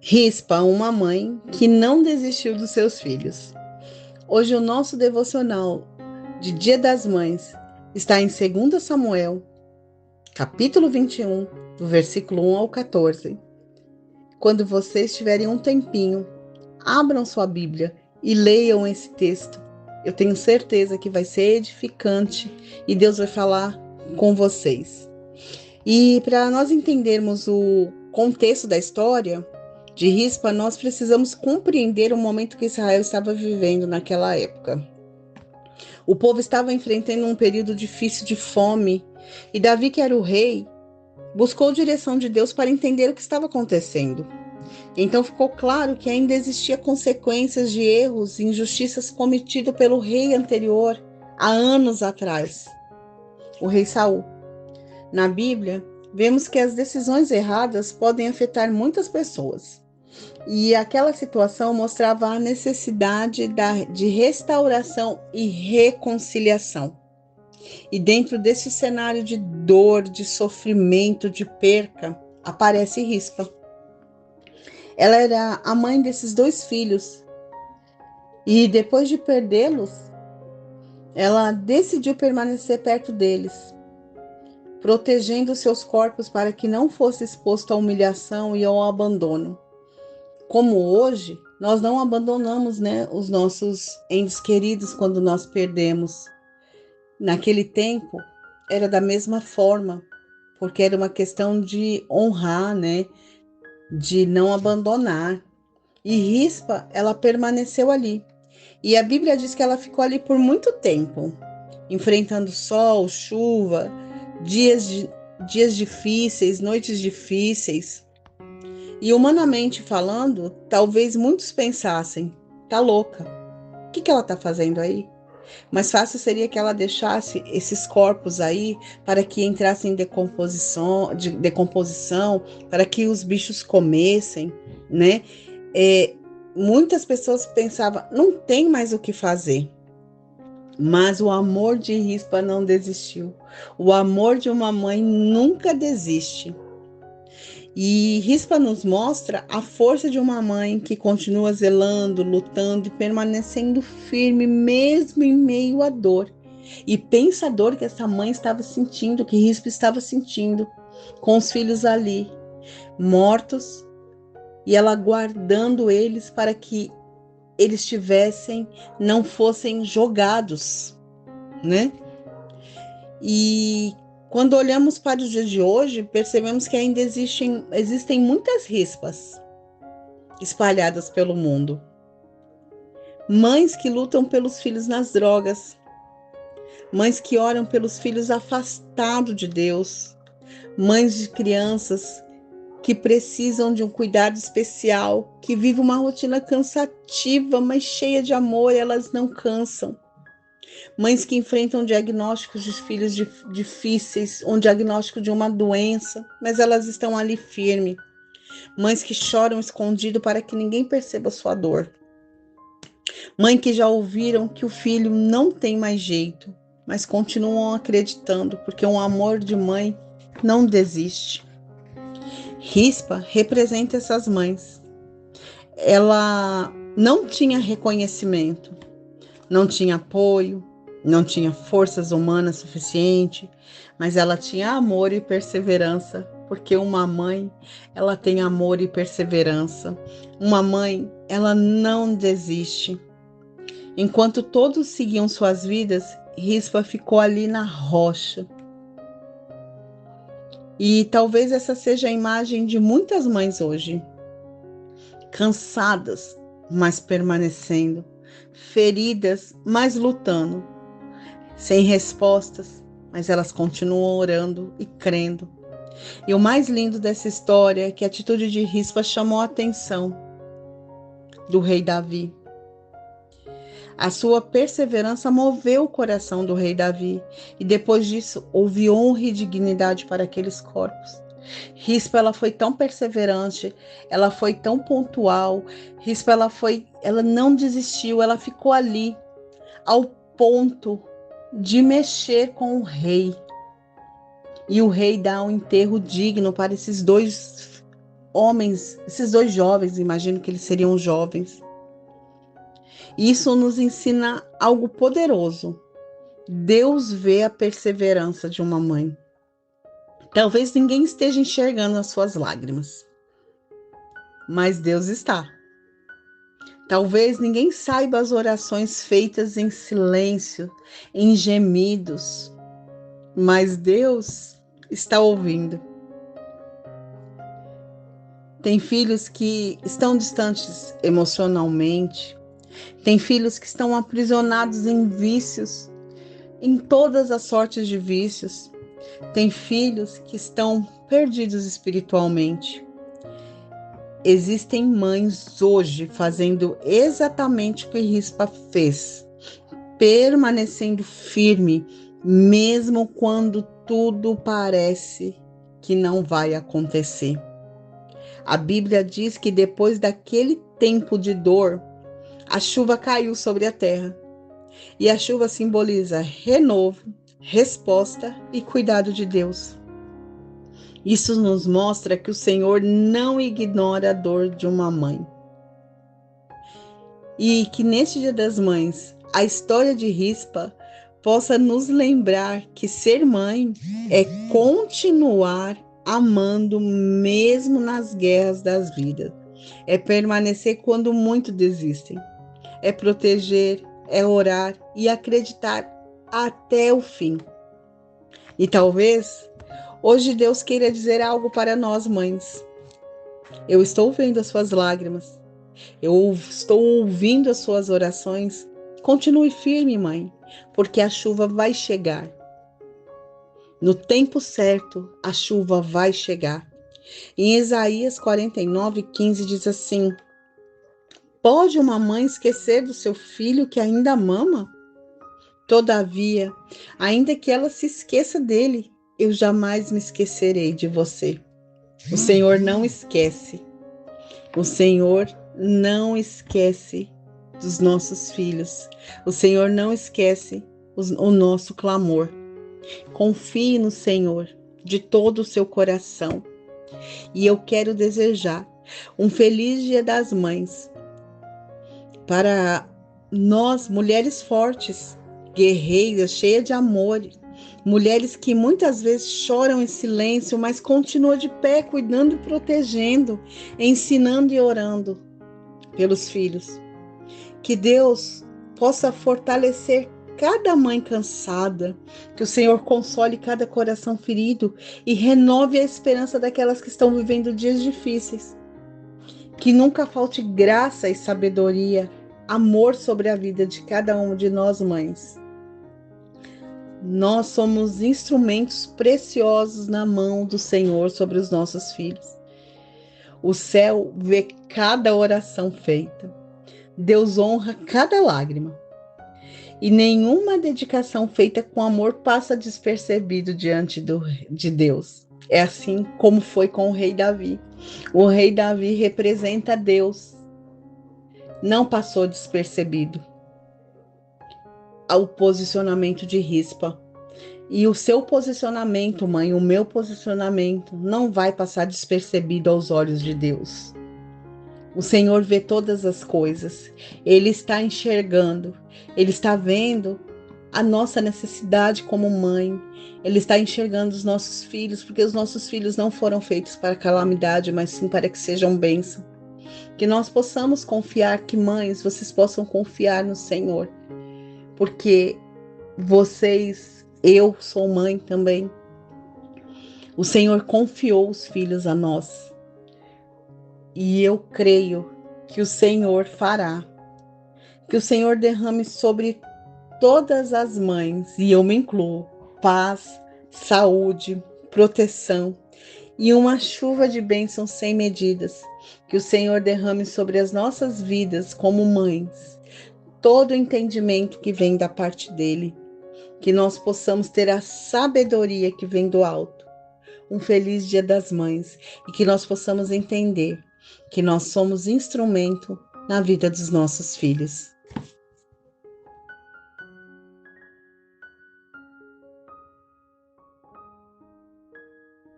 Rispa, uma mãe que não desistiu dos seus filhos. Hoje o nosso devocional de Dia das Mães está em 2 Samuel, capítulo 21, do versículo 1 ao 14. Quando vocês tiverem um tempinho, abram sua Bíblia e leiam esse texto. Eu tenho certeza que vai ser edificante e Deus vai falar com vocês. E para nós entendermos o contexto da história de Rispa, nós precisamos compreender o momento que Israel estava vivendo naquela época. O povo estava enfrentando um período difícil de fome e Davi, que era o rei, buscou direção de Deus para entender o que estava acontecendo. Então ficou claro que ainda existia consequências de erros e injustiças cometidos pelo rei anterior há anos atrás, o rei Saul. Na Bíblia, vemos que as decisões erradas podem afetar muitas pessoas. E aquela situação mostrava a necessidade de restauração e reconciliação. E dentro desse cenário de dor, de sofrimento, de perca, aparece Rispa. Ela era a mãe desses dois filhos. E depois de perdê-los, ela decidiu permanecer perto deles, protegendo seus corpos para que não fosse exposto à humilhação e ao abandono. Como hoje, nós não abandonamos, os nossos entes queridos quando nós perdemos. Naquele tempo, era da mesma forma, porque era uma questão de honrar, de não abandonar. E Rispa, ela permaneceu ali. E a Bíblia diz que ela ficou ali por muito tempo, enfrentando sol, chuva, dias difíceis, noites difíceis. E humanamente falando, talvez muitos pensassem, tá louca, o que ela tá fazendo aí? Mais fácil seria que ela deixasse esses corpos aí para que entrassem em decomposição, para que os bichos comessem, né? Muitas pessoas pensavam, não tem mais o que fazer. Mas o amor de Rispa não desistiu. O amor de uma mãe nunca desiste. E Rispa nos mostra a força de uma mãe que continua zelando, lutando e permanecendo firme mesmo em meio à dor. E pensa a dor que essa mãe estava sentindo, que Rispa estava sentindo, com os filhos ali, mortos, e ela guardando eles para que eles não fossem jogados, né? E quando olhamos para os dias de hoje, percebemos que ainda existem muitas rispas espalhadas pelo mundo. Mães que lutam pelos filhos nas drogas, mães que oram pelos filhos afastados de Deus, mães de crianças que precisam de um cuidado especial, que vivem uma rotina cansativa, mas cheia de amor, e elas não cansam. Mães que enfrentam diagnósticos de filhos difíceis, um diagnóstico de uma doença, mas elas estão ali firmes. Mães que choram escondido para que ninguém perceba sua dor. Mães que já ouviram que o filho não tem mais jeito, mas continuam acreditando, porque um amor de mãe não desiste. Rispa representa essas mães. Ela não tinha reconhecimento, não tinha apoio, não tinha forças humanas suficiente, mas ela tinha amor e perseverança, porque uma mãe, ela tem amor e perseverança. Uma mãe, ela não desiste. Enquanto todos seguiam suas vidas, Rispa ficou ali na rocha. E talvez essa seja a imagem de muitas mães hoje, cansadas, mas permanecendo, feridas, mas lutando, sem respostas, mas elas continuam orando e crendo. E o mais lindo dessa história é que a atitude de Rispa chamou a atenção do rei Davi. A sua perseverança moveu o coração do rei Davi, e depois disso houve honra e dignidade para aqueles corpos. Rispa, ela foi tão perseverante, ela foi tão pontual. Rispa, ela não desistiu, ela ficou ali ao ponto de mexer com o rei. E o rei dá um enterro digno para esses dois homens, esses dois jovens, imagino que eles seriam jovens. Isso nos ensina algo poderoso. Deus vê a perseverança de uma mãe. Talvez ninguém esteja enxergando as suas lágrimas, mas Deus está. Talvez ninguém saiba as orações feitas em silêncio, em gemidos, mas Deus está ouvindo. Tem filhos que estão distantes emocionalmente, tem filhos que estão aprisionados em vícios, em todas as sortes de vícios. Tem filhos que estão perdidos espiritualmente. Existem mães hoje fazendo exatamente o que Rispa fez, permanecendo firme, mesmo quando tudo parece que não vai acontecer. A Bíblia diz que depois daquele tempo de dor, a chuva caiu sobre a terra. E a chuva simboliza renovo, resposta e cuidado de Deus. Isso nos mostra que o Senhor não ignora a dor de uma mãe. E que neste Dia das Mães, a história de Rispa possa nos lembrar que ser mãe é continuar amando mesmo nas guerras das vidas. É permanecer quando muitos desistem. É proteger, é orar e acreditar até o fim. E talvez hoje Deus queira dizer algo para nós, mães. Eu estou vendo as suas lágrimas. Eu estou ouvindo as suas orações. Continue firme, mãe, porque a chuva vai chegar. No tempo certo, a chuva vai chegar. Em Isaías 49:15 diz assim: Pode uma mãe esquecer do seu filho que ainda mama? Todavia, ainda que ela se esqueça dele, eu jamais me esquecerei de você. O Senhor não esquece. O Senhor não esquece dos nossos filhos. O Senhor não esquece o nosso clamor. Confie no Senhor de todo o seu coração. E eu quero desejar um feliz Dia das Mães para nós, mulheres fortes, guerreiras, cheias de amor, mulheres que muitas vezes choram em silêncio, mas continuam de pé, cuidando e protegendo, ensinando e orando pelos filhos. Que Deus possa fortalecer cada mãe cansada, que o Senhor console cada coração ferido e renove a esperança daquelas que estão vivendo dias difíceis. Que nunca falte graça e sabedoria, amor sobre a vida de cada uma de nós, mães. Nós somos instrumentos preciosos na mão do Senhor sobre os nossos filhos. O céu vê cada oração feita. Deus honra cada lágrima. E nenhuma dedicação feita com amor passa despercebido diante de Deus. É assim como foi com o rei Davi. O rei Davi representa Deus. Não passou despercebido ao posicionamento de Rispa. E o seu posicionamento, mãe, o meu posicionamento, não vai passar despercebido aos olhos de Deus. O Senhor vê todas as coisas. Ele está enxergando. Ele está vendo a nossa necessidade como mãe. Ele está enxergando os nossos filhos, porque os nossos filhos não foram feitos para calamidade, mas sim para que sejam bênção. Que nós possamos confiar, que mães, vocês possam confiar no Senhor. Porque vocês, eu sou mãe também. O Senhor confiou os filhos a nós. E eu creio que o Senhor fará. Que o Senhor derrame sobre todas as mães, e eu me incluo, paz, saúde, proteção e uma chuva de bênçãos sem medidas. Que o Senhor derrame sobre as nossas vidas como mães todo o entendimento que vem da parte dele. Que nós possamos ter a sabedoria que vem do alto. Um feliz Dia das Mães e que nós possamos entender que nós somos instrumento na vida dos nossos filhos.